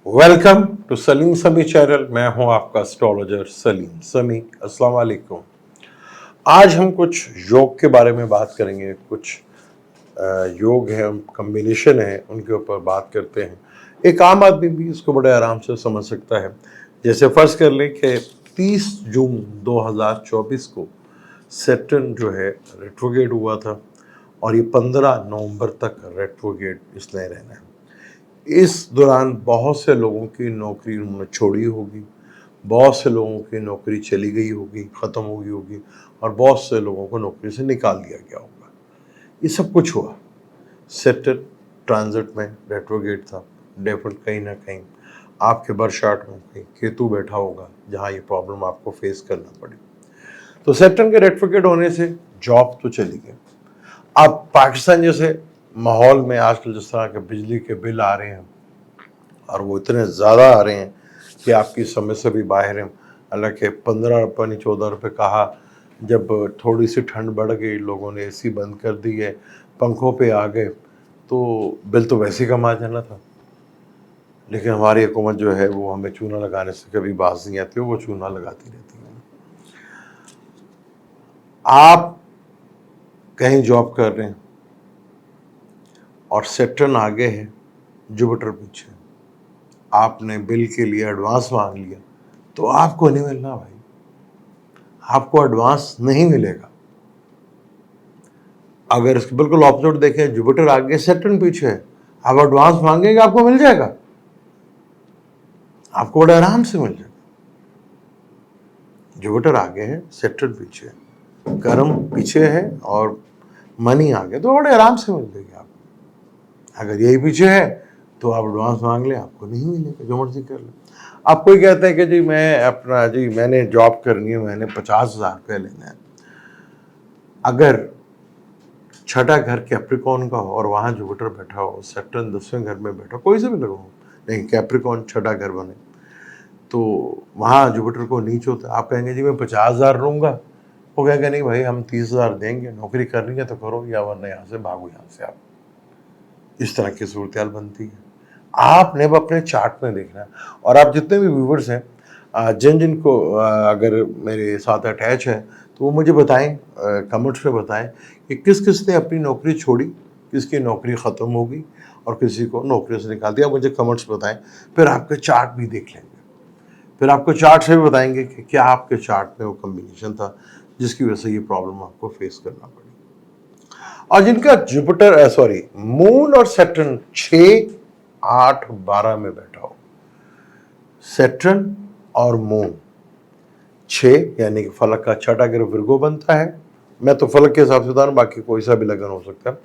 Welcome to Salim समी channel. मैं हूं आपका एस्ट्रोलॉजर सलीम समी। अस्सलाम वालेकुम। आज हम कुछ योग के बारे में बात करेंगे। कुछ योग है, कॉम्बिनेशन है, उनके ऊपर बात करते हैं। एक आम आदमी भी इसको बड़े आराम से समझ सकता है। जैसे फर्ज कर लें कि 30 जून 2024 को सैटर्न जो है रेट्रोगेट हुआ था और ये 15 नवंबर तक रेट्रोगेट इसने रहना है। इस दौरान बहुत से लोगों की नौकरी उन्होंने छोड़ी होगी, बहुत से लोगों की नौकरी चली गई होगी, ख़त्म हो गई होगी, और बहुत से लोगों को नौकरी से निकाल दिया गया होगा। ये सब कुछ हुआ। सैटर्न ट्रांजिट में रेट्रोगेट था। डेफिनेट कहीं ना कहीं आपके बर्थ चार्ट में कहीं केतु बैठा होगा जहाँ ये प्रॉब्लम आपको फेस करना पड़ी। तो सैटर्न के रेट्रोगेट होने से जॉब तो चली गई। अब पाकिस्तान जैसे माहौल में आजकल जिस तरह के बिजली के बिल आ रहे हैं और वो इतने ज़्यादा आ रहे हैं कि आपकी समझ से भी बाहर हैं। हालांकि 15 रुपये 14 रुपये कहा, जब थोड़ी सी ठंड बढ़ गई लोगों ने एसी बंद कर दी है, पंखों पे आ गए, तो बिल तो वैसे ही कम आ जाना था। लेकिन हमारी हुकूमत जो है वो हमें चूना लगाने से कभी बाज नहीं आती, वो चूना लगाती रहती है। आप कहीं जॉब कर रहे हैं और सैटर्न आगे है, जुपिटर पीछे, आपने बिल के लिए एडवांस मांग लिया तो आपको नहीं मिलना भाई, आपको एडवांस नहीं मिलेगा। अगर इसके बिल्कुल ऑपोजिट देखें, जुपिटर आगे सैटर्न पीछे है, आप एडवांस मांगेंगे आपको मिल जाएगा, आपको बड़े आराम से मिल जाएगा। जुपिटर आगे है, सैटर्न पीछे है, कर्म पीछे है और मनी आगे, तो बड़े आराम से मिल जाएगी आपको। अगर यही पीछे है तो आप एडवांस मांग लें, आपको नहीं मिलेगा, जो मर्जी कर लें। आप कोई कहते हैं कि मैंने जॉब करनी है, मैंने 50,000 रुपये लेना है। अगर छठा घर कैप्रिकॉन का हो और वहाँ जुपिटर बैठा हो, सैटर्न 10वें घर में बैठा हो, कोई से भी लगा हो, लेकिन कैप्रिकॉन छठा घर बने, तो वहाँ जुपिटर को नीच होता है। आप कहेंगे जी मैं 50,000 लूँगा, वो कहेंगे नहीं भाई हम 30,000 देंगे, नौकरी करनी है तो करो, या वरना यहाँ से भागो, यहाँ से आप। इस तरह की सूरत बनती है। आपने अब अपने चार्ट में देखना है। और आप जितने भी व्यूवर्स हैं, जिन जिनको अगर मेरे साथ अटैच है तो वो मुझे बताएं, कमेंट्स में बताएं कि किस किस ने अपनी नौकरी छोड़ी, किसकी नौकरी ख़त्म हो गई और किसी को नौकरी से निकाल दिया। मुझे कमेंट्स बताएं, फिर आपके चार्ट भी देख लेंगे। फिर आपको चार्ट से भी बताएंगे कि क्या आपके चार्ट में वो कम्बिनेशन था जिसकी वजह से ये प्रॉब्लम आपको फेस करना पड़ी। और जिनका जुपिटर मून और सैटर्न 6, 8, 12 में बैठा हो, सैटर्न और मून 6 यानी कि फलक का छठा घर विर्गो बनता है। मैं तो फलक के हिसाब से बता रहा हूं, बाकी कोई सा भी लगन हो सकता है।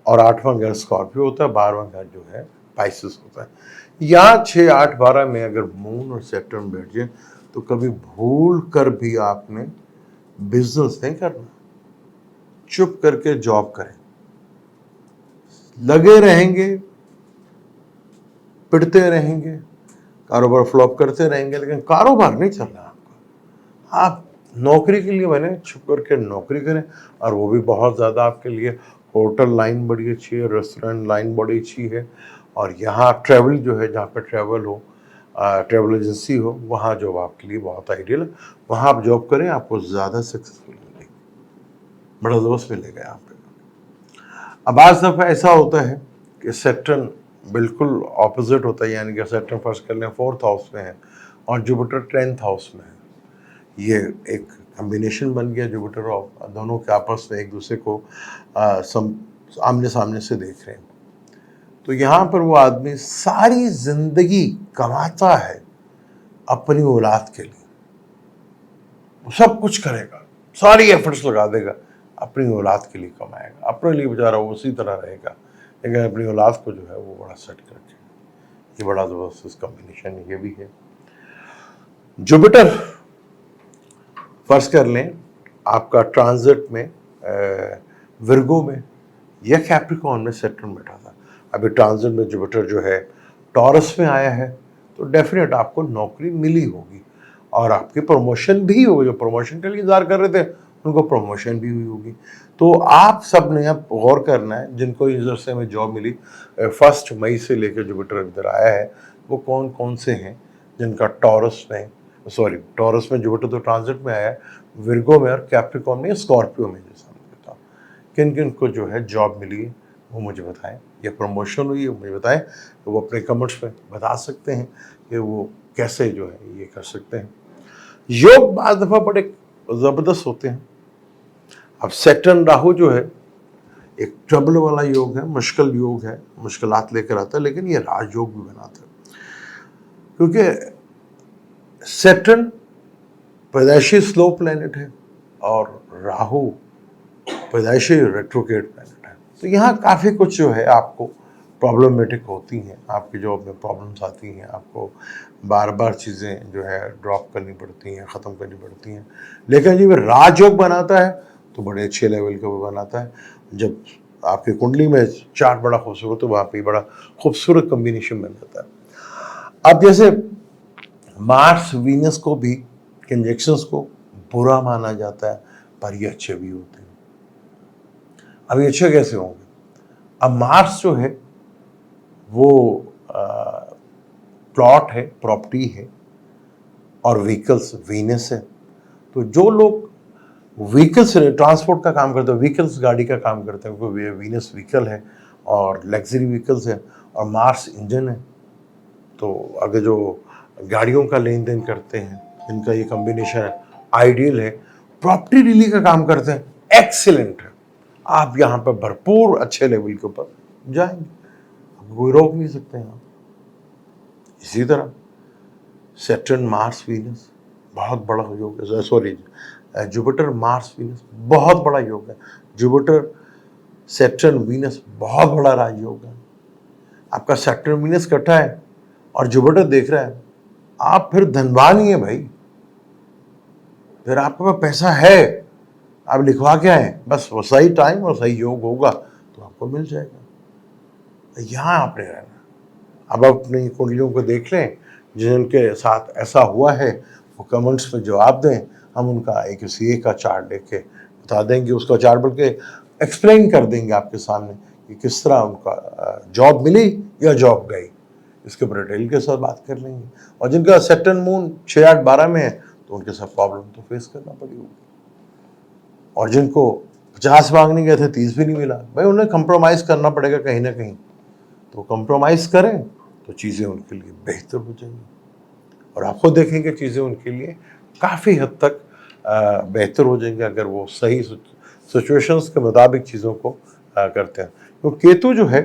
और 8वां घर स्कॉर्पियो होता है, 12वां घर जो है पाइसेस होता है। यहाँ 6, 8, 12 में अगर मून और सैटर्न बैठ जाए तो कभी भूल कर भी आपने बिजनेस नहीं करना, चुप करके जॉब करें। लगे रहेंगे, पिटते रहेंगे, कारोबार फ्लॉप करते रहेंगे, लेकिन कारोबार नहीं चलना आपका। आप नौकरी के लिए बने, छुप करके नौकरी करें। और वो भी बहुत ज़्यादा आपके लिए होटल लाइन बड़ी अच्छी है, रेस्टोरेंट लाइन बड़ी अच्छी है। और यहाँ ट्रैवल जो है, जहाँ पर ट्रैवल हो, ट्रैवल एजेंसी हो, वहाँ जॉब आपके लिए बहुत आइडियल है। वहाँ आप जॉब करें, आपको ज़्यादा सक्सेसफुल मिलेगी, बड़ा दोस्त मिलेगा यहाँ पे। अब आज दफ़ा ऐसा होता है कि सैटर्न बिल्कुल ऑपोजिट होता है, यानी कि सैटर्न फर्स्ट कर लें 4th हाउस में है और जुपिटर 10th हाउस में है। ये एक कम्बिनेशन बन गया, जुपिटर और दोनों के आपस में एक दूसरे को आमने सामने से देख रहे हैं। तो यहाँ पर वो आदमी सारी जिंदगी कमाता है अपनी औलाद के लिए, वो सब कुछ करेगा, सारी एफर्ट्स लगा देगा, अपनी औलाद के लिए कमाएगा, अपने लिए बेचारा वो उसी तरह रहेगा, लेकिन अपनी औलाद को जो है वो बड़ा सेट कर रखेगा। ये बड़ा ज़बरदस्त कॉम्बिनेशन ये भी है। जुपिटर फर्स्ट कर लें आपका ट्रांजिट में विर्गो में या कैप्रिकॉन में सैटर्न बैठा था। अभी ट्रांजिट में जुपिटर जो है टॉरस में आया है, तो डेफिनेट आपको नौकरी मिली होगी और आपकी प्रमोशन भी होगी। जो प्रमोशन के लिए इंतजार कर रहे थे उनको प्रमोशन भी हुई होगी। तो आप सब ने अब गौर करना है, जिनको इधर से हमें जॉब मिली 1 मई से लेकर जुपिटर इधर आया है, वो कौन कौन से हैं जिनका टॉरस में जुपिटर तो ट्रांजिट में आया है, विर्गो में और कैप्रिकॉर्न में, स्कॉर्पियो में, जैसा मैं बताऊँ किन किन को जो है जॉब मिली है वो मुझे बताएं, या प्रमोशन हुई है वो मुझे बताएं। तो वो अपने कमेंट्स में बता सकते हैं कि वो कैसे जो है ये कर सकते हैं। योग बाद दफ़ा बड़े ज़बरदस्त होते हैं। अब सैटर्न राहु जो है एक ट्रबल वाला योग है, मुश्किल योग है, मुश्किलात लेकर आता है, लेकिन ये राजयोग भी बनाता है, क्योंकि सैटर्न पैदाइशी स्लो प्लैनेट है और राहु पैदाइशी रेट्रोग्रेड प्लैनेट है। तो यहाँ काफ़ी कुछ जो है आपको प्रॉब्लमेटिक होती हैं, आपकी जॉब में प्रॉब्लम्स आती हैं, आपको बार बार चीज़ें जो है ड्रॉप करनी पड़ती हैं, ख़त्म करनी पड़ती हैं। लेकिन जब राजयोग बनाता है तो बड़े अच्छे लेवल के वो बनाता है। जब आपकी कुंडली में चार्ट बड़ा खूबसूरत हो, वहाँ पे बड़ा खूबसूरत कम्बिनेशन बन जाता है। अब जैसे मार्स वीनस को भी कंजक्शंस को बुरा माना जाता है, पर ये अच्छे भी होते हैं। अब ये अच्छे कैसे होंगे? अब मार्स जो है वो प्लॉट है, प्रॉपर्टी है, और व्हीकल्स वीनस है। तो जो लोग व्हीकल्स ट्रांसपोर्ट का काम करते हैं, व्हीकल्स गाड़ी का काम करते हैं, क्योंकि वीनस व्हीकल है और लग्जरी व्हीकल्स है और मार्स इंजन है। तो अगर जो गाड़ियों का लेन देन करते हैं, इनका ये कम्बिनेशन आइडियल है। प्रॉपर्टी डीलिंग का काम करते हैं, एक्सीलेंट है। आप यहाँ पर भरपूर अच्छे लेवल के ऊपर जाएंगे, कोई रोक नहीं सकते हैं आप। इसी तरह सैटर्न मार्स वीनस बहुत बड़ा योग है, सॉरी जुपिटर मार्स वीनस बहुत बड़ा योग है। जुपिटर सैटर्न वीनस बहुत बड़ा राजयोग है। आपका सैटर्न वीनस इकट्ठा है और जुपिटर देख रहा है, आप फिर धनवान ही है भाई, फिर आपके पास पैसा है, आप लिखवा क्या है, बस वो सही टाइम और सही योग होगा तो आपको मिल जाएगा। यहाँ आपने रहना। अब अपनी कुंडलियों को देख लें, जिनके साथ ऐसा हुआ है वो कमेंट्स में जवाब दें, हम उनका एक सीए का चार्ट लेके बता देंगे, उसका चार्ट बल्कि एक्सप्लेन कर देंगे आपके सामने कि किस तरह उनका जॉब मिली या जॉब गई। इसके ऊपर डिटेल के साथ बात कर लेंगे। और जिनका सैटर्न मून 6, 8, 12 में है तो उनके साथ प्रॉब्लम तो फेस करना पड़ेगी। और जिनको 50 मांगने गए थे 30 भी नहीं मिला, भाई उन्हें कंप्रोमाइज़ करना पड़ेगा कहीं ना कहीं। तो कंप्रोमाइज़ करें तो चीज़ें उनके लिए बेहतर हो जाएंगी और आपको देखेंगे चीज़ें उनके लिए काफ़ी हद तक बेहतर हो जाएंगे अगर वो सही सिचुएशंस के मुताबिक चीज़ों को करते हैं। तो केतु जो है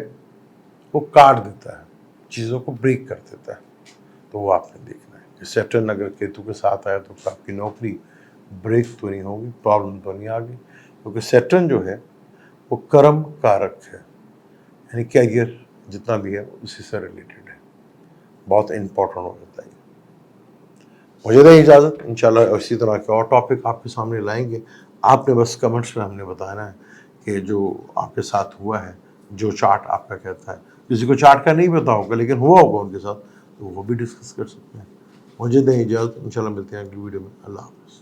वो काट देता है, चीज़ों को ब्रेक कर देता है। तो वो आपने देखना है कि सैटर्न अगर केतु के साथ आया तो आपकी नौकरी ब्रेक तो नहीं होगी, प्रॉब्लम तो नहीं आ गई, क्योंकि सैटर्न जो है वो कर्म कारक है, यानी कैरियर जितना भी है उसी से रिलेटेड है, बहुत इम्पोर्टेंट हो जाता है। मुझे दें इजाज़त, इंशाल्लाह इसी तरह के और टॉपिक आपके सामने लाएंगे। आपने बस कमेंट्स में हमने बताना है कि जो आपके साथ हुआ है, जो चार्ट आपका कहता है। किसी को चार्ट का नहीं पता होगा लेकिन हुआ होगा उनके साथ, तो वो भी डिस्कस कर सकते हैं। मुझे दें इजाज़त, इंशाल्लाह मिलते हैं अगली वीडियो में। अल्लाह हाफ़िज़।